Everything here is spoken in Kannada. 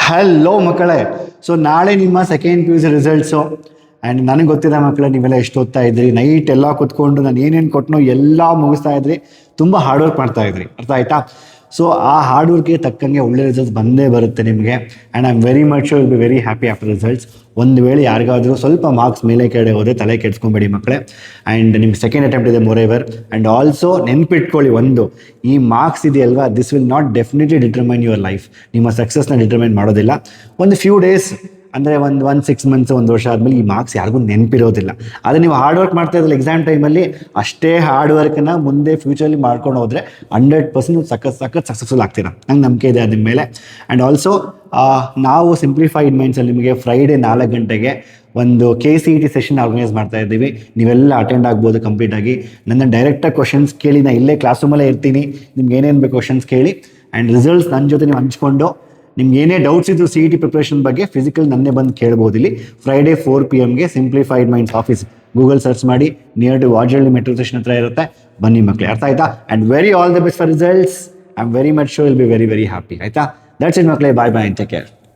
ಹಲೋ ಮಕ್ಕಳೇ. ಸೊ ನಾಳೆ ನಿಮ್ಮ second P U C results. And ನನಗೆ ಗೊತ್ತಿದೆ ಮಕ್ಕಳೇ, ನೀವೆಲ್ಲ ಎಷ್ಟು ಓದ್ತಾ ಇದ್ರಿ, ನೈಟ್ ಎಲ್ಲ ಕುತ್ಕೊಂಡು ನಾನು ಏನೇನು ಕೊಟ್ಟನೋ ಎಲ್ಲ ಮುಗಿಸ್ತಾ ಇದ್ರಿ, ತುಂಬ ಹಾರ್ಡ್ ವರ್ಕ್ ಮಾಡ್ತಾ ಇದ್ರಿ, ಅರ್ಥ ಆಯ್ತಾ? ಸೊ ಆ ಹಾರ್ಡ್ ವರ್ಕ್ಗೆ ತಕ್ಕಂಗೆ ಒಳ್ಳೆ ರಿಸಲ್ಟ್ಸ್ ಬಂದೇ ಬರುತ್ತೆ ನಿಮಗೆ. And I am very much will be very happy after results. ಒಂದು ವೇಳೆ ಯಾರಿಗಾದರೂ ಸ್ವಲ್ಪ ಮಾರ್ಕ್ಸ್ ಮೇಲೆ ಕೆಳಗೆ ಹೋದರೆ ತಲೆ ಕೆಡ್ಸ್ಕೊಬೇಡಿ ಮಕ್ಕಳೇ. ಆ್ಯಂಡ್ ನಿಮ್ಗೆ ಸೆಕೆಂಡ್ ಅಟೆಂಪ್ಟ್ ಇದೆ ಮೋರ್ ಎವರ್. ಆ್ಯಂಡ್ ಆಲ್ಸೋ ನೆನ್ಪಿಟ್ಕೊಳ್ಳಿ, ಒಂದು ಈ ಮಾರ್ಕ್ಸ್ ಇದೆಯಲ್ವಾ, this will not definitely determine your life. ನಿಮ್ಮ ಸಕ್ಸಸ್ನ ಡಿಟರ್ಮೈನ್ ಮಾಡೋದಿಲ್ಲ. ಒಂದು ಫ್ಯೂ ಡೇಸ್ ಅಂದರೆ ಒಂದು 6 ಮಂತ್ಸ್, ಒಂದು ವರ್ಷ ಆದಮೇಲೆ ಈ ಮಾರ್ಕ್ಸ್ ಯಾರಿಗೂ ನೆನಪಿರೋದಿಲ್ಲ. ಆದರೆ ನೀವು ಹಾರ್ಡ್ ವರ್ಕ್ ಮಾಡ್ತಾ ಇದ್ರಲ್ಲ ಎಕ್ಸಾಮ್ ಟೈಮಲ್ಲಿ, ಅಷ್ಟೇ ಹಾರ್ಡ್ ವರ್ಕನ್ನು ಮುಂದೆ ಫ್ಯೂಚರಲ್ಲಿ ಮಾಡ್ಕೊಂಡು ಹೋದರೆ 100% ಸಖತ್ ಸಕ್ಸಸ್ಫುಲ್ ಆಗ್ತೀರಾ. ನಂಗೆ ನಂಬಿಕೆ ಇದೆ ನಿಮ್ಮ ಮೇಲೆ. ಆ್ಯಂಡ್ ಆಲ್ಸೋ ನಾವು ಸಿಂಪ್ಲಿಫೈಡ್ ಮೈಂಡ್ಸಲ್ಲಿ ನಿಮಗೆ ಫ್ರೈಡೇ 4 ಗಂಟೆಗೆ ಒಂದು KCET ಸೆಷನ್ ಆರ್ಗನೈಸ್ ಮಾಡ್ತಾ ಇದ್ದೀವಿ. ನೀವೆಲ್ಲ ಅಟೆಂಡ್ ಆಗ್ಬೋದು ಕಂಪ್ಲೀಟಾಗಿ. ನನ್ನ ಡೈರೆಕ್ಟಾಗಿ ಕ್ವಶನ್ಸ್ ಕೇಳಿ, ನಾನು ಇಲ್ಲೇ ಕ್ಲಾಸ್ ರೂಮಲ್ಲೇ ಇರ್ತೀನಿ, ನಿಮ್ಗೆ ಏನೇನು ಬೇಕು ಕ್ವಶನ್ಸ್ ಕೇಳಿ. ಆ್ಯಂಡ್ ರಿಸಲ್ಟ್ಸ್ ನನ್ನ ಜೊತೆ ನೀವು ಹಂಚ್ಕೊಂಡು, ನಿಮ್ಗೆ ಏನೇ ಡೌಟ್ಸ್ ಇದ್ದು CET ಪ್ರಿಪ್ರೇಷನ್ ಬಗ್ಗೆ ಫಿಸಿಕಲ್ ನನ್ನೇ ಬಂದು ಕೇಳ್ಬೋದು. ಇಲ್ಲಿ Friday 4 PM simplified minds office Google search ಮಾಡಿ, near to Vajarahalli metro station ಹತ್ರ ಇರುತ್ತೆ. ಬನ್ನಿ ಮಕ್ಕಳೇ, ಅರ್ಥ ಆಯ್ತಾ? And very all the best for results. I am very much sure will be very very happy. ಆಯ್ತಾ? ದಟ್ಸ್ ಇಟ್ ಮಕ್ಕಳೇ, ಬಾಯ್ ಬಾಯ್, ಟೇಕ್ ಕೇರ್.